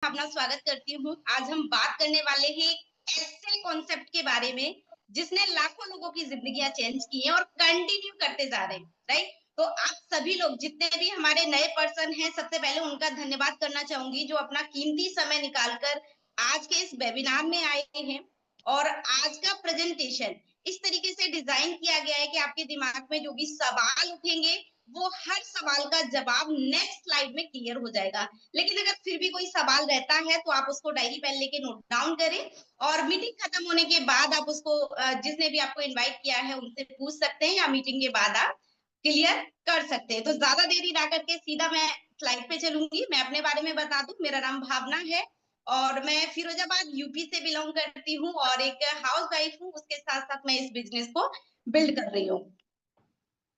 अपना स्वागत करती हूँ। आज हम बात करने वाले हैं एक ऐसे कॉन्सेप्ट के बारे में जिसने लाखों लोगों की जिंदगियां चेंज की हैं और कंटिन्यू करते जा रहे हैं, राइट? तो आप सभी लोग जितने भी हमारे नए पर्सन हैं, सबसे पहले उनका धन्यवाद करना चाहूंगी जो अपना कीमती समय निकालकर आज के इस वेबिनार में आए हैं। और आज का प्रेजेंटेशन इस तरीके से डिजाइन किया गया है कि आपके दिमाग में जो भी सवाल उठेंगे वो हर सवाल का जवाब नेक्स्ट स्लाइड में क्लियर हो जाएगा। लेकिन अगर फिर भी कोई सवाल रहता है तो आप उसको डायरी पेन लेके नोट डाउन करें और मीटिंग खत्म होने के बाद आप उसको जिसने भी आपको इनवाइट किया है उनसे पूछ सकते हैं या मीटिंग के बाद आप क्लियर कर सकते हैं। तो ज्यादा देरी ना करके सीधा मैं स्लाइड पे चलूंगी। मैं अपने बारे में बता दूं, मेरा नाम भावना है और मैं फिरोजाबाद यूपी से बिलोंग करती हूँ और एक हाउस वाइफ हूँ। उसके साथ साथ मैं इस बिजनेस को बिल्ड कर रही हूँ।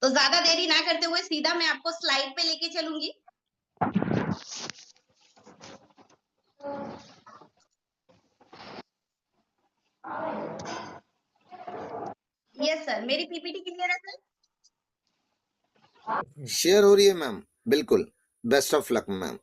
तो ज्यादा देरी ना करते हुए सीधा मैं आपको स्लाइड पे लेके चलूंगी। यस सर, मेरी पीपीटी क्लियर है सर? शेयर हो रही है मैम, बिल्कुल। Best of luck ma'am.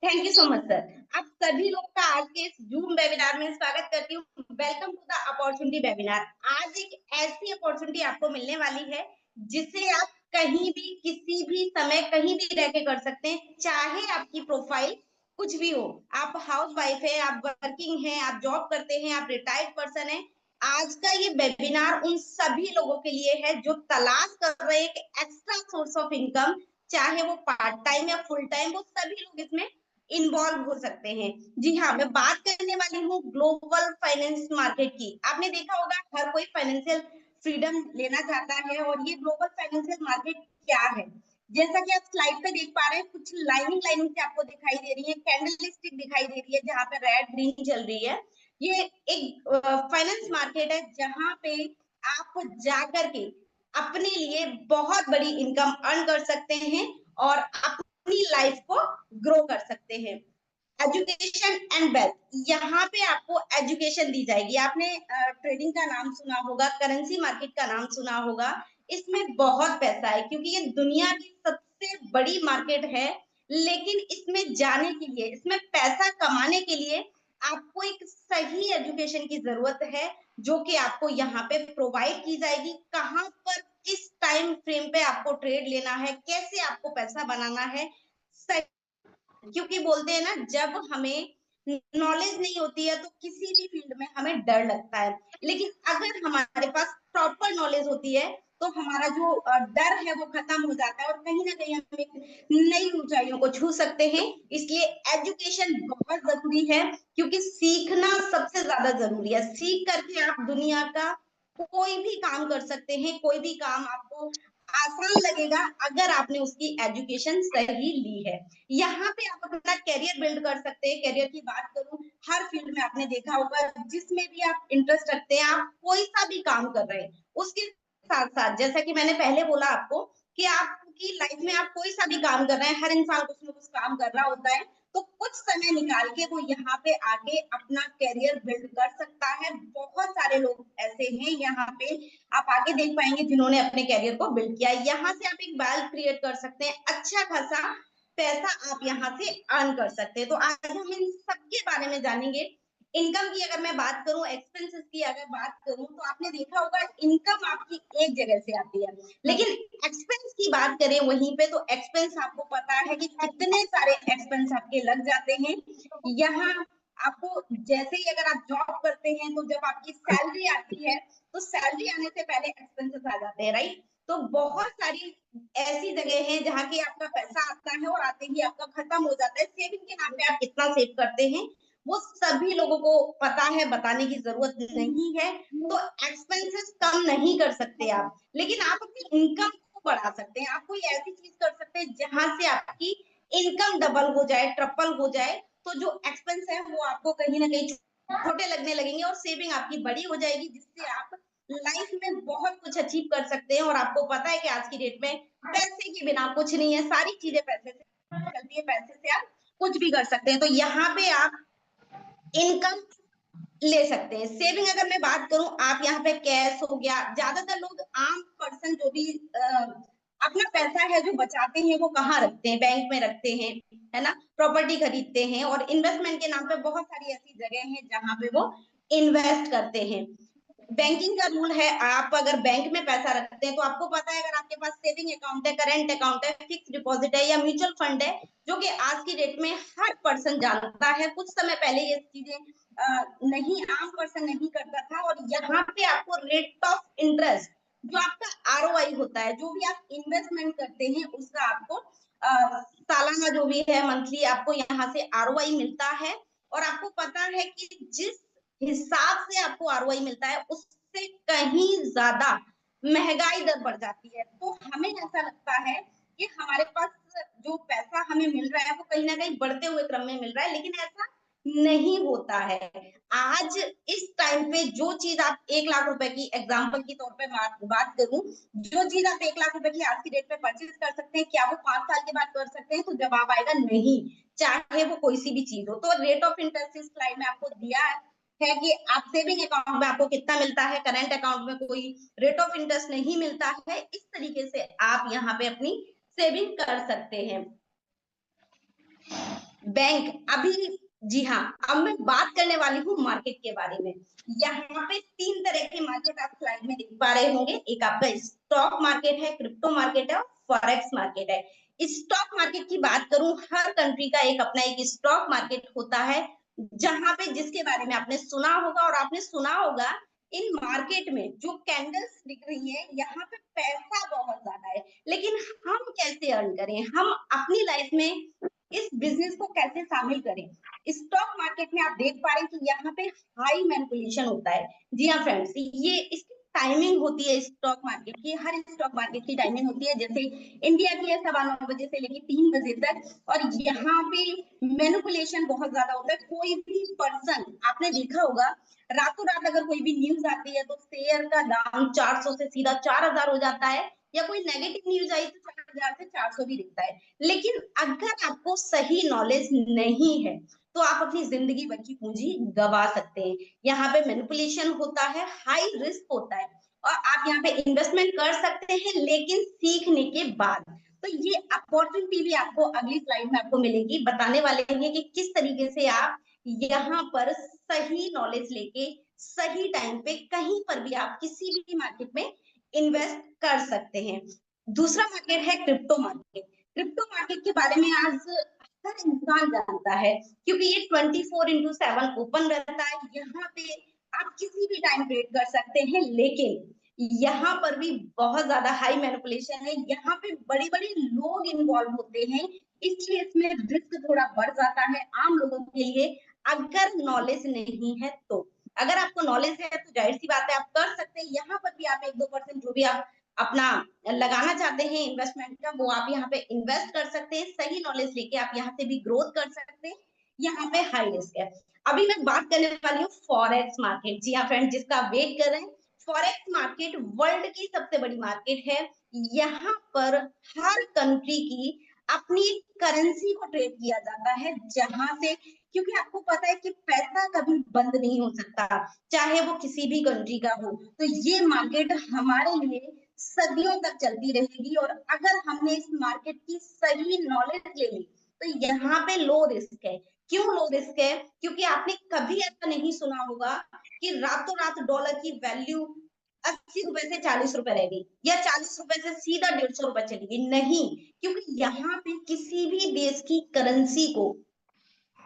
Thank you so much sir. आप सभी लोग का आज के इस जूम वेबिनार में स्वागत करती हूँ। Welcome to the opportunity webinar. आज एक ऐसी अपॉर्चुनिटी आपको मिलने वाली है जिसे आप कहीं भी किसी भी समय कहीं भी रह के कर सकते हैं, चाहे आपकी प्रोफाइल कुछ भी हो। आप हाउस वाइफ है, आप वर्किंग है, आप जॉब करते हैं, आप रिटायर्ड पर्सन है। आज का ये वेबिनार उन सभी लोगों के लिए है जो तलाश कर रहे हैं एक एक्स्ट्रा सोर्स ऑफ इनकम, चाहे वो पार्ट टाइम या फुल टाइम, वो सभी लोग इसमें इन्वॉल्व हो सकते हैं। जी हाँ, मैं बात करने वाली हूँ ग्लोबल फाइनेंस मार्केट की। आपने देखा होगा हर कोई फाइनेंशियल फ्रीडम लेना चाहता है और ये ग्लोबल फाइनेंशियल मार्केट क्या है, जैसा कि आप स्लाइड पे देख पा रहे हैं, कुछ लाइनिंग लाइनिंग से आपको दिखाई दे रही है, कैंडल स्टिक दिखाई दे रही है जहां पे रेड ग्रीन चल रही है। ये एक फाइनेंस मार्केट है जहां पे आप जाकर के अपने लिए बहुत बड़ी इनकम अर्न कर सकते हैं और अपनी लाइफ को ग्रो कर सकते हैं। एजुकेशन एंड वेल्थ, यहाँ पे आपको एजुकेशन दी जाएगी। आपने ट्रेडिंग का नाम सुना होगा, करेंसी मार्केट का नाम सुना होगा। इसमें बहुत पैसा है क्योंकि ये दुनिया की सबसे बड़ी मार्केट है। लेकिन इसमें जाने के लिए, इसमें पैसा कमाने के लिए आपको एक सही एजुकेशन की जरूरत है जो कि आपको यहाँ पे प्रोवाइड की जाएगी। कहाँ पर किस टाइम फ्रेम पे आपको ट्रेड लेना है, कैसे आपको पैसा बनाना है, क्योंकि बोलते हैं ना, जब हमें नॉलेज नहीं होती है तो किसी भी फील्ड में हमें डर लगता है। लेकिन अगर हमारे पास प्रॉपर नॉलेज होती है तो हमारा जो डर है वो खत्म हो जाता है और कहीं ना कहीं हम एक नई ऊंचाइयों को छू सकते हैं। इसलिए एजुकेशन बहुत जरूरी है क्योंकि सीखना सबसे ज्यादा जरूरी है। सीख करके आप दुनिया का कोई भी काम कर सकते हैं, कोई भी काम आपको आसान लगेगा अगर आपने उसकी एजुकेशन सही ली है। यहाँ पे आप अपना करियर बिल्ड कर सकते हैं। करियर की बात करूं, हर फील्ड में आपने देखा होगा जिसमें भी आप इंटरेस्ट रखते हैं, आप कोई सा भी काम कर रहे हैं, उसके साथ साथ जैसा कि मैंने पहले बोला आपको कि आपकी लाइफ में आप कोई सा भी काम कर रहे हैं, हर इंसान कुछ ना कुछ काम कर रहा होता है, तो कुछ समय निकाल के वो यहाँ पे आके अपना करियर बिल्ड कर सकता है। बहुत सारे लोग ऐसे हैं यहाँ पे, आप आगे देख पाएंगे जिन्होंने अपने करियर को बिल्ड किया। यहाँ से आप एक वेल्थ क्रिएट कर सकते हैं, अच्छा खासा पैसा आप यहाँ से अर्न कर सकते हैं। तो आज हम इन सबके बारे में जानेंगे। इनकम की अगर मैं बात करूं, एक्सपेंसेस की अगर बात करूं, तो आपने देखा होगा इनकम आपकी एक जगह से आती है, लेकिन एक्सपेंस की बात करें वहीं पे, तो एक्सपेंस आपको पता है कि कितने सारे एक्सपेंस आपके लग जाते हैं। यहाँ आपको जैसे ही अगर आप जॉब करते हैं तो जब आपकी सैलरी आती है तो सैलरी आने से पहले एक्सपेंसेस आ जाते हैं, राइट? तो बहुत सारी ऐसी जगह है जहाँ की आपका पैसा आता है और आते ही आपका खत्म हो जाता है। सेविंग के नाम पे आप कितना सेव करते हैं वो सभी लोगों को पता है, बताने की जरूरत नहीं है। तो एक्सपेंसेस कम नहीं कर सकते आप, लेकिन आप अपनी इनकम को बढ़ा सकते हैं। आप कोई ऐसी चीज कर सकते हैं जहां से आपकी इनकम डबल हो जाए, ट्रिपल हो जाए, तो जो एक्सपेंस है वो आपको कहीं ना कहीं छोटे लगने लगेंगे और सेविंग आपकी बड़ी हो जाएगी, जिससे आप लाइफ में बहुत कुछ अचीव कर सकते हैं। और आपको पता है कि आज की डेट में पैसे के बिना कुछ नहीं है, सारी चीजें पैसे से चलती है, पैसे से आप कुछ भी कर सकते हैं। तो यहाँ पे आप इनकम ले सकते हैं। सेविंग अगर मैं बात करूं, आप यहाँ पे कैश हो गया, ज्यादातर लोग आम पर्सन जो भी अपना पैसा है जो बचाते हैं वो कहाँ रखते हैं? बैंक में रखते हैं, है ना? प्रॉपर्टी खरीदते हैं और इन्वेस्टमेंट के नाम पे बहुत सारी ऐसी जगह हैं जहां पे वो इन्वेस्ट करते हैं। बैंकिंग का रूल है, आप अगर बैंक में पैसा रखते हैं तो आपको पता है अगर आपके पास सेविंग अकाउंट है, करंट अकाउंट है, फिक्स डिपॉजिट है या म्यूचुअल फंड है, जो कि आज की डेट में हर पर्सन जानता है। कुछ समय पहले ये चीजें नहीं, आम पर्सन नहीं करता था। और यहाँ पे आपको रेट ऑफ इंटरेस्ट, जो आपका आरओआई होता है, जो भी आप इन्वेस्टमेंट करते हैं उसका आपको सालाना जो भी है, मंथली आपको यहाँ से आरओआई मिलता है। और आपको पता है कि जिस हिसाब से आपको आरओआई मिलता है उससे कहीं ज्यादा महंगाई दर बढ़ जाती है। तो हमें ऐसा लगता है कि हमारे पास जो पैसा हमें मिल रहा है वो कहीं ना कहीं बढ़ते हुए क्रम में मिल रहा है, लेकिन ऐसा नहीं होता है। आज इस टाइम पे जो चीज आप 1 लाख रुपए की, एग्जाम्पल के तौर पे बात करूं, जो चीज आप 1 लाख रुपए की आज की डेट में परचेज कर सकते हैं, क्या वो 5 साल के बाद कर सकते हैं? तो जवाब आएगा नहीं, चाहे वो कोई सी भी चीज हो। तो रेट ऑफ इंटरेस्ट इस स्लाइड में आपको दिया है कि आप सेविंग अकाउंट में आपको कितना मिलता है, करंट अकाउंट में कोई रेट ऑफ इंटरेस्ट नहीं मिलता है। इस तरीके से आप यहाँ पे अपनी सेविंग कर सकते हैं। बैंक अभी, जी हाँ, अब मैं बात करने वाली हूँ मार्केट के बारे में। यहाँ पे 3 तरह के मार्केट आप स्लाइड में देख पा रहे होंगे। एक आपका स्टॉक मार्केट है, क्रिप्टो मार्केट है और फॉरेक्स मार्केट है। स्टॉक मार्केट की बात करूं, हर कंट्री का एक अपना एक स्टॉक मार्केट होता है, जहां पे जिसके बारे में आपने सुना होगा। और आपने सुना होगा इन मार्केट में जो कैंडल्स दिख रही है, यहाँ पे पैसा बहुत ज्यादा है, लेकिन हम कैसे अर्न करें, हम अपनी लाइफ में इस बिजनेस को कैसे शामिल करें? स्टॉक मार्केट में आप देख पा रहे हैं कि यहाँ पे हाई मैनिपुलेशन होता है। जी हाँ फ्रेंड्स, ये इसकी टाइमिंग होती है स्टॉक मार्केट की, हर स्टॉक मार्केट की टाइमिंग होती है। जैसे इंडिया की है 9:15 बजे से लेकर 3 बजे तक, और यहाँ पे मैनिपुलेशन बहुत ज्यादा होता है। कोई भी पर्सन, आपने देखा होगा, रातों रात अगर कोई भी न्यूज आती है तो शेयर का दाम 400 से सीधा 4000 हो जाता है, या कोई नेगेटिव न्यूज आई तो 4000 से 400 भी दिखता है। लेकिन अगर आपको सही नॉलेज नहीं है तो आप अपनी जिंदगी भर की पूंजी गवा सकते हैं। यहाँ पे मैनिपुलेशन होता है, हाई रिस्क होता है, और आप यहाँ पे इन्वेस्टमेंट कर सकते हैं लेकिन सीखने के बाद। तो ये अपॉर्चुनिटी भी आपको अगली स्लाइड में आपको मिलेगी, बताने वाले हैं कि किस तरीके से आप यहाँ पर सही नॉलेज लेके सही टाइम पे कहीं पर भी आप किसी भी मार्केट में इन्वेस्ट कर सकते हैं। दूसरा मार्केट है क्रिप्टो मार्केट। क्रिप्टो मार्केट के बारे में आज हर इंसान जानता है, क्योंकि ये 24/7 ओपन रहता है। यहाँ पे आप किसी भी टाइम ट्रेड कर सकते हैं, लेकिन यहाँ पर भी बहुत ज्यादा हाई मैनिपुलेशन है। यहाँ पे बड़े बड़े लोग इन्वॉल्व होते हैं, इसलिए इसमें रिस्क थोड़ा बढ़ जाता है आम लोगों के लिए, अगर नॉलेज नहीं है तो। अगर आपको नॉलेज है तो जाहिर सी बात है आप कर सकते हैं। यहाँ पर भी आप 1-2% जो भी आप अपना लगाना चाहते हैं इन्वेस्टमेंट का, वो आप यहाँ पे इन्वेस्ट कर सकते हैं। सही नॉलेज लेके आप यहाँ से भी ग्रोथ कर सकते हैं। यहाँ पे हाई रिस्क है। अभी मैं बात करने वाली हूँ फॉरेक्स मार्केट। जी हाँ फ्रेंड, जिसका वेट कर रहे हैं, फॉरेक्स मार्केट वर्ल्ड की सबसे बड़ी मार्केट है। यहाँ पर हर कंट्री की अपनी करेंसी को ट्रेड किया जाता है, जहां से, क्योंकि आपको पता है कि पैसा कभी बंद नहीं हो सकता, चाहे वो किसी भी कंट्री का हो। तो ये मार्केट हमारे लिए सदियों तक चलती रहेगी। और अगर हमने इस मार्केट की सही नॉलेज ले ली तो यहाँ पे लो रिस्क है। क्यों लो रिस्क है? क्योंकि आपने कभी ऐसा नहीं सुना होगा कि रातों रात डॉलर की वैल्यू 80 रुपए से 40 रुपए रह गई, या 40 रुपए से सीधा 150 रुपए चली गई। नहीं, क्योंकि यहाँ पे किसी भी देश की करेंसी को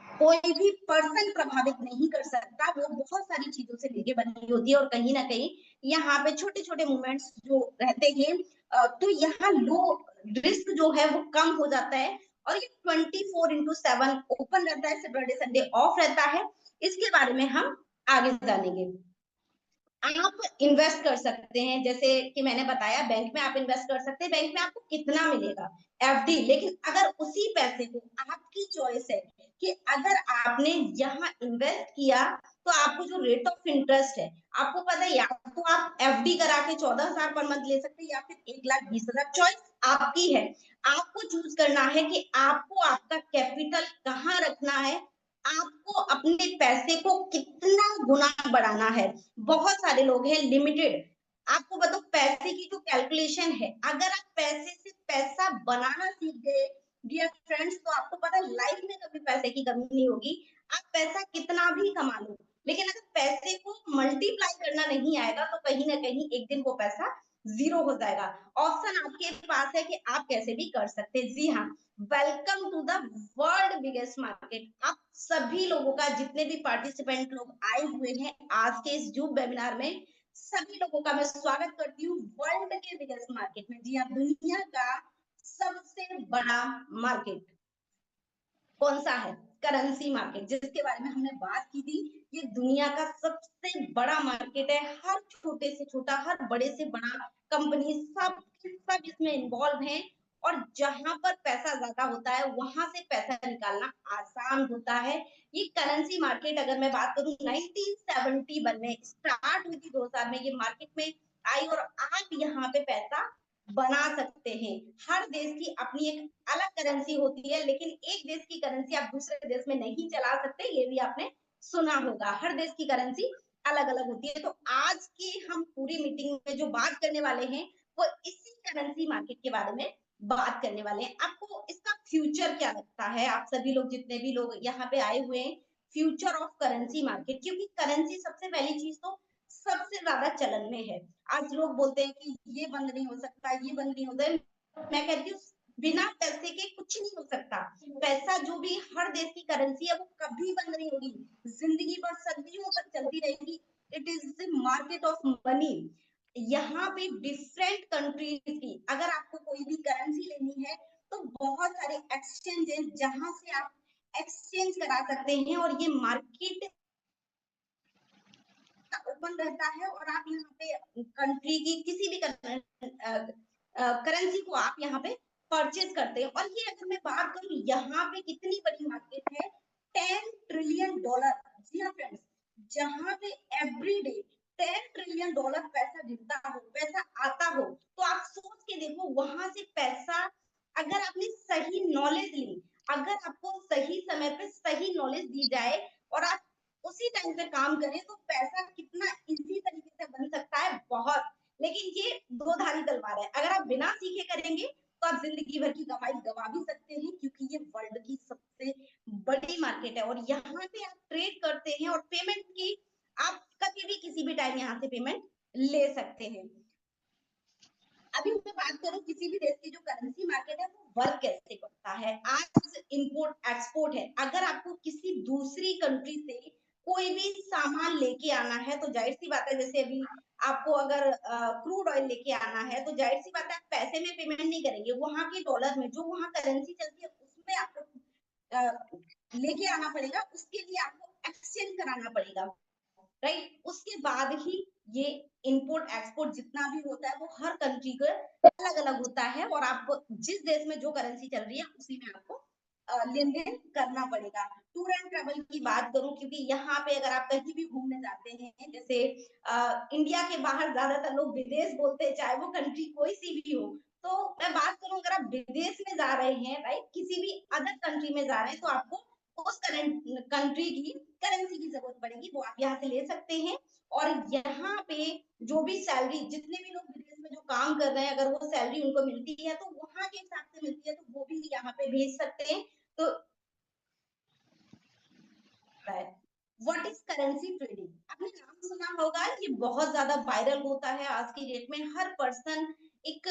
कोई भी पर्सन प्रभावित नहीं कर सकता। वो बहुत सारी चीजों से लेके बनी होती है, और कहीं ना कहीं यहाँ पे छोटे छोटे मूवमेंट्स जो रहते हैं, तो यहाँ लो रिस्क जो है वो कम हो जाता है। और ये 24/7 ओपन रहता है, सैटरडे संडे ऑफ रहता है। इसके बारे में हम आगे जानेंगे। आप इन्वेस्ट कर सकते हैं, जैसे कि मैंने बताया, बैंक में आप इन्वेस्ट कर सकते हैं। बैंक में आपको कितना मिलेगा? एफडी। लेकिन अगर उसी पैसे को, आपकी चॉइस है कि अगर आपने यहाँ इन्वेस्ट किया तो आपको जो रेट ऑफ इंटरेस्ट है, आपको पता है, या तो आप एफडी करा के 14,000 पर मंथ ले सकते हैं, या फिर 1,20,000। चॉइस आपकी है। आपको चूज करना है कि आपको आपका कैपिटल कहाँ रखना है, आपको अपने पैसे को कितना गुना बढ़ाना है। बहुत सारे लोग हैं लिमिटेड, आपको बताऊँ पैसे की जो कैलकुलेशन है, अगर आप पैसे से पैसा बनाना सीख गए डियर फ्रेंड्स तो आपको पता है लाइफ में कभी पैसे की कमी नहीं होगी। आप पैसा कितना भी कमा लो, लेकिन अगर पैसे को मल्टीप्लाई करना नहीं आएगा तो कहीं न कहीं एक दिन वो पैसा ज़ीरो हो जाएगा। ऑप्शन आपके पास है कि आप कैसे भी कर सकते हैं। जी हाँ, welcome to the world biggest market. आप सभी लोगों का जितने भी पार्टिसिपेंट लोग आए हुए हैं आज के इस ज़ूम वेबिनार में सभी लोगों का मैं स्वागत करती हूँ वर्ल्ड के बिगेस्ट मार्केट में। जी हाँ, दुनिया का सबसे बड़ा मार्केट कौन सा है? करेंसी मार्केट, जिसके बारे में हमने बात की थी। ये दुनिया का सबसे बड़ा मार्केट है। हर छोटे से छोटा, हर बड़े से बड़ा कंपनी सब के सब इसमें इन्वॉल्व हैं और जहां पर पैसा ज्यादा होता है वहां से पैसा निकालना आसान होता है। ये करेंसी मार्केट अगर मैं बात करूं 1971 में स्टार्ट हुई थी, 2000 में ये मार्केट में आई और आप यहाँ पे पैसा बना सकते हैं। हर देश की अपनी एक अलग करेंसी होती है, लेकिन एक देश की करेंसी आप दूसरे देश में नहीं चला सकते, ये भी आपने सुना होगा। हर देश की करेंसी अलग-अलग होती है। तो आज की हम पूरी मीटिंग में जो बात करने वाले हैं, वो इसी करेंसी मार्केट के बारे में बात करने वाले हैं। आपको इसका फ्यूचर क्या लगता है? आप सभी लोग जितने भी लोग यहाँ पे आए हुए हैं, फ्यूचर ऑफ करेंसी मार्केट क्योंकि करेंसी सबसे पहली चीज़ तो सबसे ज़्यादा चलन में है। आज लोग बोलते हैं कि ये बंद नहीं हो सकता, ये बंद नहीं होता है। मैं कहती हूँ बिना पैसे के कुछ नहीं हो सकता। पैसा जो भी हर देश की करेंसी है वो कभी बंद नहीं होगी। जिंदगी भर सदियों तक चलती रहेगी। It is the market of money. यहाँ पे डिफरेंट कंट्रीज की अगर आपको कोई भी करेंसी लेनी है तो बहुत सारे एक्सचेंज हैं जहां से आप एक्सचेंज करा सकते हैं और ये मार्केट ओपन रहता है और आप यहाँ पे कंट्री की किसी भी करेंसी को आप यहाँ पे परचेज करते हैं और ये अगर मैं बात करूं यहाँ पे कितनी बड़ी मार्केट है 10 ट्रिलियन डॉलर। जी हाँ फ्रेंड्स, जहाँ पे एवरी डे 10 ट्रिलियन डॉलर पैसा गिरता हो, पैसा आता हो, तो आप सोच के देखो वहां से पैसा अगर आपने सही नॉलेज ली, अगर आपको सही समय पे सही नॉलेज दी जाए और आप उसी टाइम पे काम करें तो पैसा कितना इजी तरीके से बन सकता है बहुत। लेकिन ये दो धारी तलवार है, अगर आप बिना सीखे करेंगे तो आप जिंदगी भर की कमाई गवा भी सकते हैं क्योंकि ये वर्ल्ड की सबसे बड़ी मार्केट है और यहाँ पे आप ट्रेड करते हैं और पेमेंट की आप कभी भी किसी भी टाइम यहाँ से पेमेंट ले सकते हैं। अभी मैं बात करूं किसी भी देश की जो करेंसी मार्केट है वो वर्क कैसे करता है। आज इंपोर्ट एक्सपोर्ट है, अगर आपको किसी दूसरी कंट्री से कोई भी सामान लेके आना है तो जाहिर सी बात है जैसे अभी आपको अगर क्रूड ऑयल लेके आना है तो जाहिर सी बात है आप पैसे में पेमेंट नहीं करेंगे, वहां के डॉलर में जो वहां करेंसी चलती है उसमें आपको लेके आना पड़ेगा, उसके लिए आपको एक्सचेंज कराना पड़ेगा। राइट, उसके बाद ही ये इंपोर्ट एक्सपोर्ट जितना भी होता है वो हर कंट्री का अलग अलग होता है और आपको जिस देश में जो करेंसी चल रही है उसी में आपको लेन देन करना पड़ेगा। टूर एंड ट्रेवल की बात करूं क्योंकि यहाँ पे अगर आप कहीं भी घूमने जाते हैं जैसे इंडिया के बाहर ज्यादातर लोग विदेश बोलते हैं चाहे वो कंट्री कोई सी भी हो। तो मैं बात करूं अगर आप विदेश में जा रहे हैं राइट किसी भी अदर कंट्री में जा रहे हैं तो आपको उस कंट्री की करेंसी की जरूरत पड़ेगी, वो आप यहाँ से ले सकते हैं। और यहाँ पे जो भी सैलरी जितने भी लोग विदेश में जो काम कर रहे हैं अगर वो सैलरी उनको मिलती है तो वहां के हिसाब से मिलती है तो वो भी यहाँ पे भेज सकते हैं। तो व्हाट इज करेंसी ट्रेडिंग, आपने नाम सुना होगा, ये बहुत ज्यादा वायरल होता है आज की डेट में। हर पर्सन एक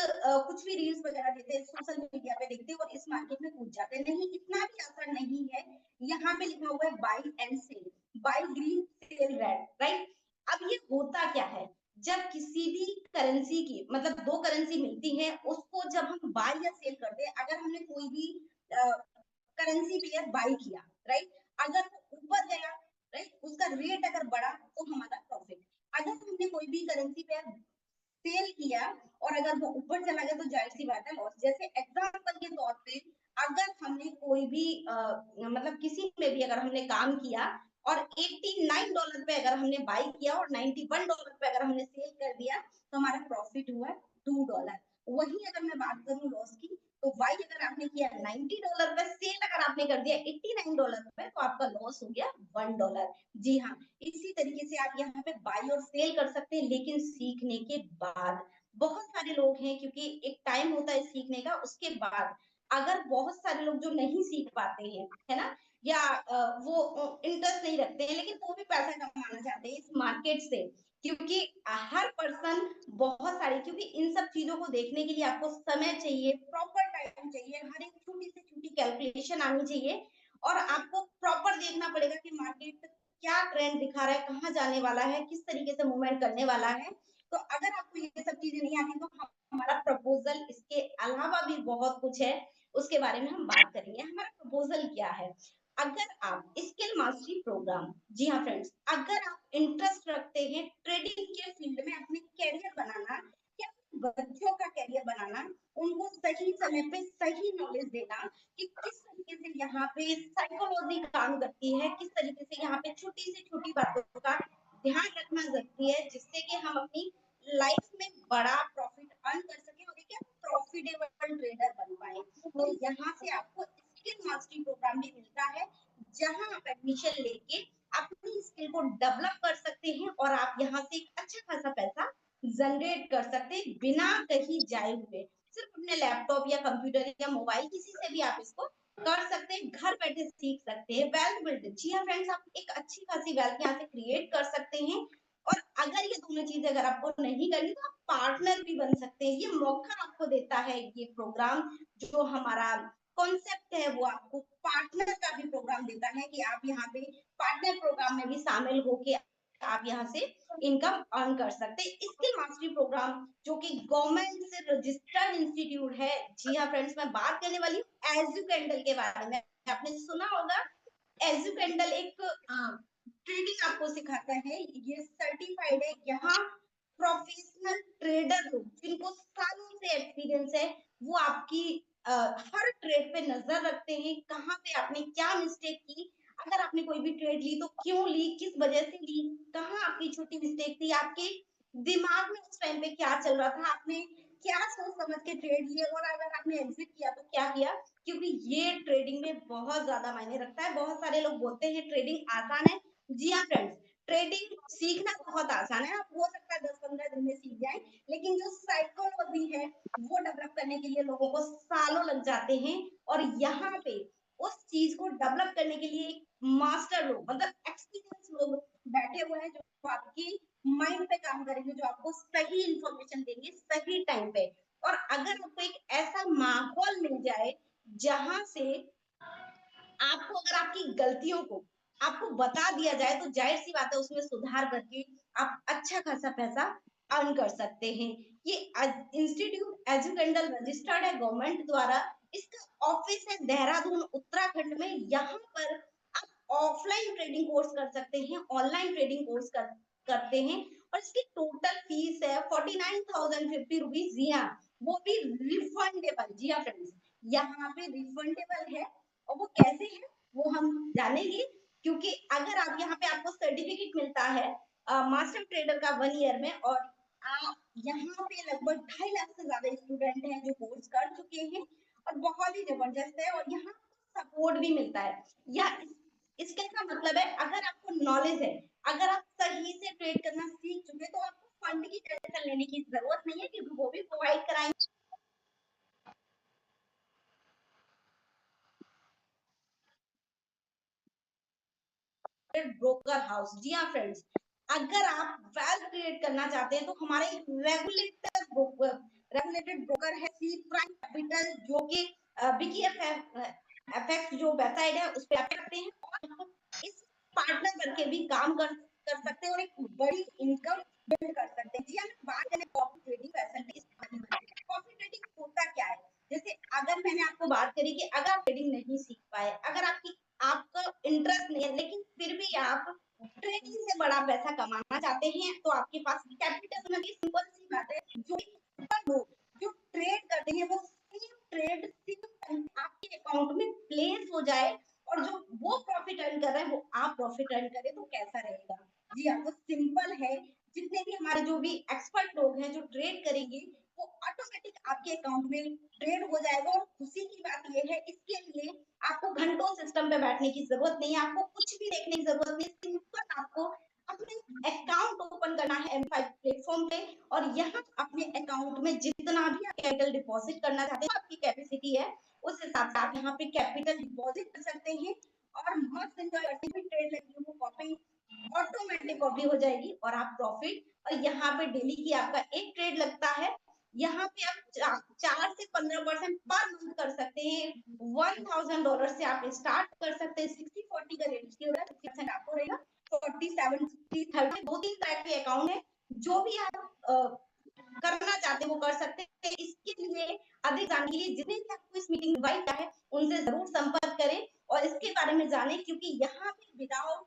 कुछ भी रील्स वगैरह देते हैं सोशल मीडिया पे देखते हैं और इस मार्केट में कूद जाते हैं। नहीं, इतना भी आसान नहीं है। यहाँ पे लिखा हुआ है buy and sell, buy green sell red, right. अब ये होता क्या है, जब किसी भी करेंसी की मतलब दो करेंसी मिलती है उसको जब हम बाय या सेल करते हैं, अगर हमने कोई भी करेंसी पेयर बाई किया राइट, अगर वो ऊपर गया राइट, उसका रेट अगर बढ़ा तो हमारा प्रॉफिट। अगर हमने कोई भी करेंसी पेयर सेल किया और अगर वो ऊपर चला गया तो जाहिर सी बात है लॉस। जैसे एग्जांपल के तौर पे अगर हमने कोई भी मतलब किसी में भी अगर हमने काम किया और $89 पे अगर हमने बाई किया और $91 पे अगर हमने सेल कर दिया तो हमारा प्रॉफिट हुआ $2। वही अगर मैं बात करूं लॉस की तो वाई अगर आपने किया $90 पे, सेल अगर आपने कर दिया $89 पे, तो आपका लॉस हो गया $1। जी हाँ, इसी तरीके से आप यहाँ पे बाई और सेल कर सकते हैं, लेकिन सीखने के बाद। बहुत सारे लोग हैं, क्योंकि एक टाइम होता है सीखने का, उसके बाद अगर बहुत सारे लोग जो नहीं सीख पाते हैं, है ना, या वो इंटरेस्ट नहीं रखते हैं, लेकिन वो भी पैसा कमाना चाहते हैं इस मार्केट से, क्योंकि हर पर्सन बहुत सारे, क्योंकि इन सब चीजों को देखने के लिए आपको समय चाहिए, प्रॉपर टाइम चाहिए, हर एक छोटी से छोटी कैलकुलेशन आनी चाहिए, और आपको प्रॉपर देखना पड़ेगा कि मार्केट क्या ट्रेंड दिखा रहा है, कहाँ जाने वाला है, किस तरीके से मूवमेंट करने वाला है। तो अगर आपको ये सब चीजें नहीं आती, तो हमारा प्रपोजल इसके अलावा भी बहुत कुछ है, उसके बारे में हम बात करेंगे। हमारा प्रपोजल क्या है? अगर आप स्किल मास्टरी प्रोग्राम, जी हाँ फ्रेंड्स, अगर आप इंटरेस्ट रखते हैं ट्रेडिंग के फील्ड में अपने कैरियर बनाना, या बच्चों का कैरियर बनाना, उनको सही समय पे सही नॉलेज देना कि किस तरीके से यहाँ पे साइकोलॉजी काम करती है, किस तरीके से यहाँ पे छोटी से छोटी बातों का ध्यान रखना जरूरी है, जिससे कि हम अपनी लाइफ में बड़ा प्रॉफिट अर्न कर सके और एक प्रॉफिटेबल ट्रेडर बन पाए। तो यहाँ से आपको स्किल मास्टरी प्रोग्राम भी मिलता है, जहां आप एडमिशन लेके अपनी स्किल को डेवलप कर सकते हैं, और आप यहाँ से एक अच्छा खासा पैसा जनरेट कर सकते हैं बिना कहीं जाए हुए। सिर्फ अपने लैपटॉप या कंप्यूटर या मोबाइल, किसी से भी आप इसको कर सकते हैं, घर बैठे सीख सकते हैं। वेल्थ बिल्ड, जी हाँ फ्रेंड्स, आप एक अच्छी खासी वेल्थ यहाँ से क्रिएट कर सकते हैं। और अगर ये दोनों चीजें अगर आपको नहीं करनी, तो आप पार्टनर भी बन सकते हैं। ये मौका आपको देता है ये प्रोग्राम, जो हमारा कॉन्सेप्ट है, वो आपको पार्टनर का भी प्रोग्राम देता है कि आप यहाँ पे पार्टनर प्रोग्राम में भी शामिल होके आप यहाँ से इनकम अर्न कर सकते हैं। स्किल मास्टरी प्रोग्राम जो कि गवर्नमेंट से रजिस्टर्ड इंस्टीट्यूट है। जी हाँ फ्रेंड्स, मैं बात करने वाली हूँ एजुकेंडल के बारे में। आपने सुना होगा, एजुकेंडल एक ट्रेडिंग आपको सिखाता है, ये सर्टिफाइड है। यहाँ प्रोफेशनल ट्रेडर लोग, जिनको सालों से एक्सपीरियंस है, वो आपकी हर ट्रेड पे नजर रखते हैं, कहाँ पे आपने क्या मिस्टेक की, अगर आपने कोई भी ट्रेड ली तो क्यों ली, किस वजह से ली, कहाँ आपकी छोटी मिस्टेक थी, आपके दिमाग में उस टाइम पे क्या चल रहा था, आपने क्या सोच समझ के ट्रेड लिए, और अगर आपने एग्जिट किया तो क्या किया। क्योंकि ये ट्रेडिंग में बहुत ज्यादा मायने रखता है। बहुत सारे लोग बोलते हैं ट्रेडिंग आसान है। जी हाँ फ्रेंड्स, ट्रेडिंग सीखना बहुत आसान है, आप हो सकता है 10-15 दिन में सीख जाए, लेकिन जो साइकोलॉजी है वो डेवलप करने के लिए लोगों को सालों लग जाते हैं। और यहाँ पे उस चीज को डेवलप करने के लिए एक मास्टर लोग, मतलब एक्सपीरियंस लोग बैठे हुए हैं, जो आपकी माइंड पे काम करेंगे, जो आपको सही इंफॉर्मेशन देंगे सही टाइम पे। और अगर आपको एक ऐसा माहौल मिल जाए जहां से आपको, अगर आपकी गलतियों को आपको बता दिया जाए, तो जाहिर सी बात है उसमें सुधार करके आप अच्छा खासा पैसा अर्न कर सकते हैं। ये इंस्टीट्यूट एजुकेंडल रजिस्टर्ड है गवर्नमेंट द्वारा। इसका ऑफिस है देहरादून उत्तराखंड में। यहाँ पर आप ऑफलाइन ट्रेडिंग कोर्स कर सकते हैं, ऑनलाइन ट्रेडिंग कोर्स करते हैं, और इसकी टोटल फीस है 49,050 रुपीज। जी हाँ, वो भी रिफंडेबल। जी हाँ फ्रेंड्स, यहाँ पे रिफंडेबल है, और वो कैसे है वो हम जानेंगे। क्योंकि अगर आप यहाँ पे, आपको सर्टिफिकेट मिलता है मास्टर ट्रेडर का 1 ईयर में, और यहाँ पे लगभग 2.5 लाख से ज्यादा स्टूडेंट हैं जो कोर्स कर चुके हैं, और बहुत ही जबरदस्त है। और यहाँ सपोर्ट भी मिलता है। या इसके का मतलब है, अगर आपको नॉलेज है, अगर आप सही से ट्रेड करना सीख चुके, तो आपको फंड की टेंशन लेने की जरूरत नहीं है, क्योंकि वो भी प्रोवाइड कराएंगे ब्रोकर हाउस। जी हाँ फ्रेंड्स, अगर आप वेल्थ क्रिएट करना चाहते हैं, तो हमारे रेगुलेटेड ब्रोकर है सी प्राइम कैपिटल, जो कि बिकी एफएक्स जो वेबसाइट है उस पर आप करते हैं, और इस पार्टनर करके भी काम कर सकते हैं, और एक बड़ी इनकम बिल्ड कर सकते हैं। जी हम बात करें copy trading facilities, copy trading होता क्या है। जैसे अगर मैंने आपको बात करी कि अगर आप ट्रेडिंग नहीं सीख पाए, अगर आपका इंटरेस्ट नहीं है, लेकिन फिर भी आप ट्रेडिंग से बड़ा पैसा कमाना चाहते हैं, तो आपके पास कैपिटल होना, सिंपल सी बात है। लोग जो ट्रेड करते हैं, वो सेम ट्रेड सेम आपके अकाउंट में प्लेस हो जाए, और जो वो प्रॉफिट अर्न कर रहे हैं, वो आप प्रॉफिट अर्न करें, तो कैसा रहेगा। जी हाँ, वो सिंपल है। जितने भी हमारे जो भी एक्सपर्ट लोग हैं जो ट्रेड करेंगे, वो ऑटोमेटिक आपके अकाउंट में ट्रेड हो जाएगा। और खुशी की बात ये है, इसके लिए आपको घंटों सिस्टम पे बैठने की जरूरत नहीं है, आपको कुछ भी देखने की जरूरत नहीं है। सिंपल आपको अपने अकाउंट ओपन करना है M5 प्लेटफॉर्म पे, और यहाँ अपने अकाउंट में जितना भी आप कैपिटल डिपॉजिट करना चाहते हैं, आपकी कैपेसिटी है उस हिसाब से आप यहाँ पे कैपिटल डिपॉजिट कर सकते हैं और मस्त एंजॉय करते हैं। ट्रेड लगी है वो कॉपी ऑटोमेटिक कॉपी हो जाएगी और आप प्रॉफिट, और यहाँ पे डेली की आपका एक ट्रेड लगता है, यहाँ पे आप 4 से 15% पर मंथ कर सकते हैं। $1000 से आप स्टार्ट कर सकते हैं। 60-40 का रेशियो है, 60% आपको रहेगा, 40-70-30 दो तीन तरह के अकाउंट है, जो भी आप करना चाहते हैं वो कर सकते हैं। इसके लिए अधिक जानने के लिए जितने भी आपको इस मीटिंग इनवाइट किया है उनसे जरूर संपर्क करें और इसके बारे में जानें, क्योंकि यहाँ पे विदाउट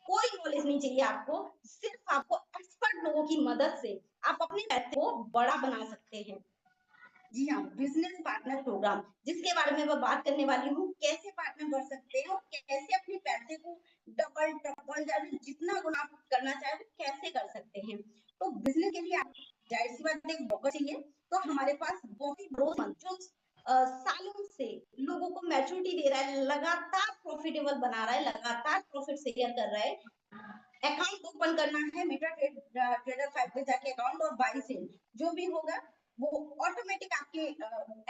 कोई नॉलेज नहीं चाहिए आपको, सिर्फ आपको एक्सपर्ट लोगों की मदद से आप अपने पैसे को बड़ा बना सकते हैं। जी हाँ, बिजनेस पार्टनर प्रोग्राम जिसके बारे में मैं बात करने वाली हूँ, कैसे पार्टनर कर सकते हैं और कैसे अपने पैसे को डबल ट्रिपल या जितना गुना आप करना चाहे वो कैसे कर सकते हैं। तो बिजनेस के लिए आप जाहिर सी बात है एक ब्रोकर चाहिए, तो हमारे पास बहुत ही भरोसेमंद जो सालों से लोगों को मैच्योरिटी दे रहा है, लगातार प्रॉफिटेबल बना रहा है, लगातार प्रॉफिट शेयर कर रहा है। अकाउंट ओपन करना है मेटा ट्रेडर 5 पे जाके अकाउंट, और बाई सेल जो भी होगा वो ऑटोमेटिक आपके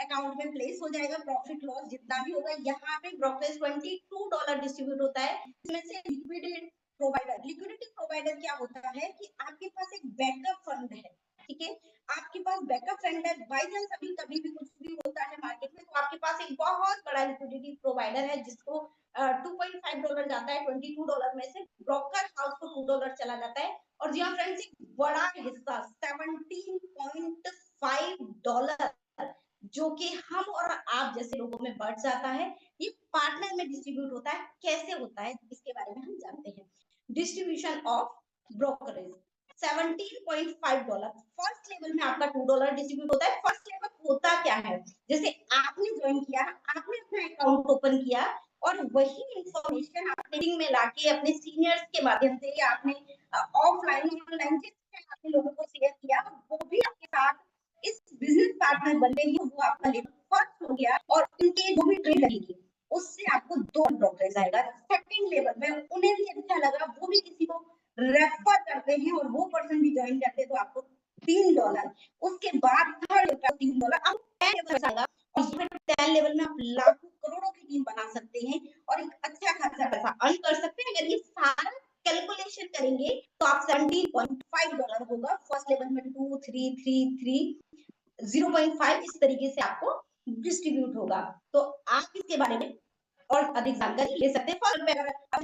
अकाउंट में प्लेस हो जाएगा। प्रॉफिट लॉस जितना भी होगा, यहाँ पे ब्रोकरेज $22 डिस्ट्रीब्यूट होता है। इसमें से लिक्विडिटी प्रोवाइडर क्या होता है कि आपके पास एक बैकअप फंड है, ठीक है, आपके पास बैकअप फंड है, बाई चांस अभी कभी भी कुछ भी होता है मार्केट में, तो आपके पास एक बहुत बड़ा लिक्विडिटी प्रोवाइडर है जिसको $2.5 जाता है, $22 में से ब्रोकर हाउस को $2 चला जाता है। और जी हाँ फ्रेंड्स, एक बड़ा हिस्सा $17.5 जो कि हम और आप जैसे लोगों में बढ़ जाता है, ये पार्टनर में डिस्ट्रीब्यूट होता है। कैसे होता है इसके बारे में हम जानते हैं। Distribution of brokerage $17.5, first level में आपका $2 डिस्ट्रीब्यूट होता है। फर्स्ट लेवल होता क्या है, जैसे आपने ज्वाइन किया, आपने अपना अकाउंट ओपन किया और वही इंफॉर्मेशन आप ट्रेडिंग में लाके अपने सीनियर्स के माध्यम से या आपने ऑफलाइन ऑनलाइन जिससे आपने लोगों को शेयर किया, वो भी आपके साथ इस बिजनेस पार्टनर बनते ही वो आपका लेवल फर्स्ट हो गया और उनके जो भी ट्रेड लगेगी उससे आपको दो ब्रोकरेज आएगा। सेकंड लेवल में उन्हें भी अच्छा लगा, वो भी किसी को रेफर करते हैं और वो पर्सन भी ज्वाइन करते हैं तो आपको $3। उसके बाद थर्ड लेवल का $3, अब 10 लेवल आएगा और 10 लेवल में आप लाखों करोड़ों की टीम बना सकते हैं और एक अच्छा खासा पैसा अर्न कर सकते हैं। अगर ये सारा कैलकुलेशन करेंगे तो आप $17.5 होगा। फर्स्ट लेवल में 2 3 3 3 0.5 इस तरीके से आपको डिस्ट्रीब्यूट होगा। तो आप इसके बारे में और अधिक जानकारी ले सकते हैं। फर्स्ट पे अगर आप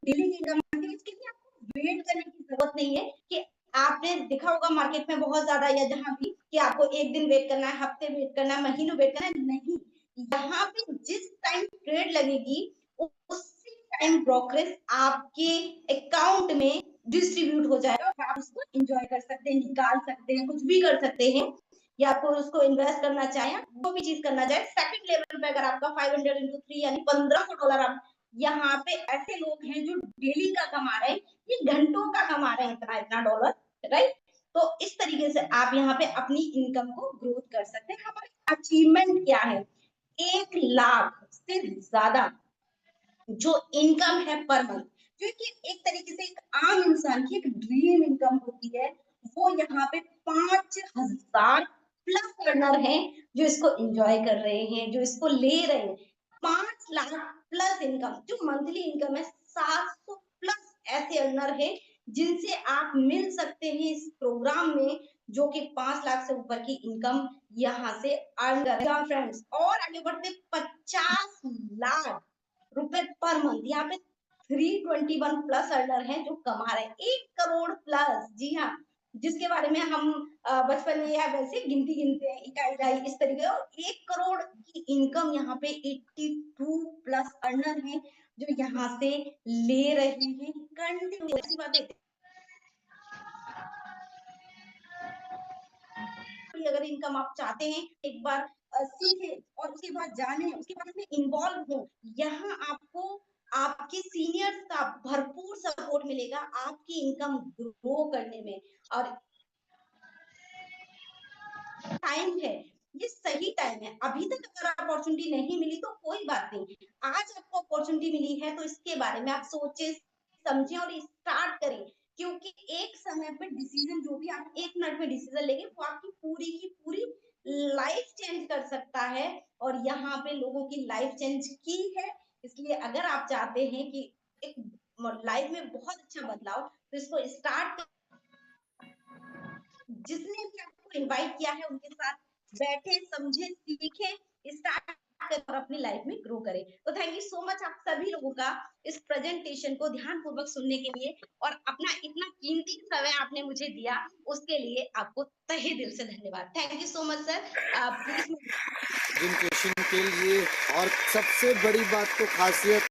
डेली इनकम इसके लिए आपको वेट करने की जरूरत नहीं है कि आपने देखा होगा मार्केट में बहुत ज्यादा या जहां भी कि आपको एक दिन वेट करना है, हफ्ते वेट करना है, महीनों वेट करना है, नहीं, यहाँ पे जिस टाइम ट्रेड लगेगी उसी टाइम ब्रोकरेज आपके अकाउंट में डिस्ट्रीब्यूट हो जाएगा और आप उसको एंजॉय कर सकते हैं, निकाल सकते हैं, कुछ भी कर सकते हैं, या आपको उसको इन्वेस्ट करना चाहे, वो भी चीज करना चाहे। सेकंड लेवल पे अगर आपका 500 into 3 यानी $1500, आप यहाँ पे ऐसे लोग हैं जो डेली का कमा रहे हैं, ये घंटों का कमा रहे हैं इतना इतना डॉलर, राइट। तो इस तरीके से आप यहाँ पे अपनी इनकम को ग्रोथ कर सकते हैं। हमारी अचीवमेंट क्या है, 1 लाख से ज्यादा जो इनकम है पर मंथ, जो कि एक तरीके से एक आम इंसान की एक ड्रीम इनकम होती है, वो यहाँ पे 5000 प्लस अर्नर हैं जो इसको एंजॉय कर रहे हैं, जो इसको ले रहे हैं। 5 लाख प्लस इनकम, जो मंथली इनकम है 700 प्लस ऐसे अर्नर है जिनसे आप मिल सकते हैं इस प्रोग्राम में, जो कि 5 लाख से ऊपर की इनकम यहाँ से अर्न कर रहे हैं। फ्रेंड्स और आगे बढ़ते 50 लाख रुपए पर मंथ, यहाँ पे 321 प्लस अर्नर हैं जो कमा रहे हैं 1 करोड़ प्लस। जी हाँ, जिसके बारे में हम बचपन में या वैसे गिनती गिनते हैं इकाई इकाई इस तरीके, और 1 करोड़ की इनकम यहाँ पे 82 प्लस अर्नर हैं जो यहाँ से ले रहे हैं कंटिन्यू। ऐसी बात है, अगर इनकम आप चाहते हैं एक बार सीखे और उसके बाद जाने, उसके बाद में इन्वॉल्व हो, यहाँ आपको आपके सीनियर्स का भरपूर सपोर्ट मिलेगा आपकी इनकम ग्रो करने में। और टाइम है, ये सही टाइम है। अभी तक अगर अपॉर्चुनिटी नहीं मिली तो कोई बात नहीं, आज आपको अपॉर्चुनिटी मिली है तो इसके बारे में आप सोचे समझे और स्टार्ट करें, क्योंकि एक समय पे डिसीजन जो भी आप 1 मिनट में डिसीजन लेंगे वो आपकी पूरी की पूरी लाइफ चेंज कर सकता है। और यहाँ पे लोगों की लाइफ चेंज की है, इसलिए अगर आप चाहते हैं कि एक लाइफ में बहुत अच्छा बदलाव, तो इसको स्टार्ट, जिसने भी आपको इनवाइट किया है उनके साथ बैठे, समझे, सीखे, स्टार्ट करें और अपनी लाइफ में ग्रो करें। तो थैंक यू सो मच आप सभी लोगों का इस प्रेजेंटेशन को ध्यानपूर्वक सुनने के लिए, और अपना इतना कीमती समय आपने मुझे दिया, उसके लिए आपको तहे दिल से धन्यवाद। Thank you so much sir. Please जिन क्वेश्चन के लिए, और सबसे बड़ी बात तो खासियत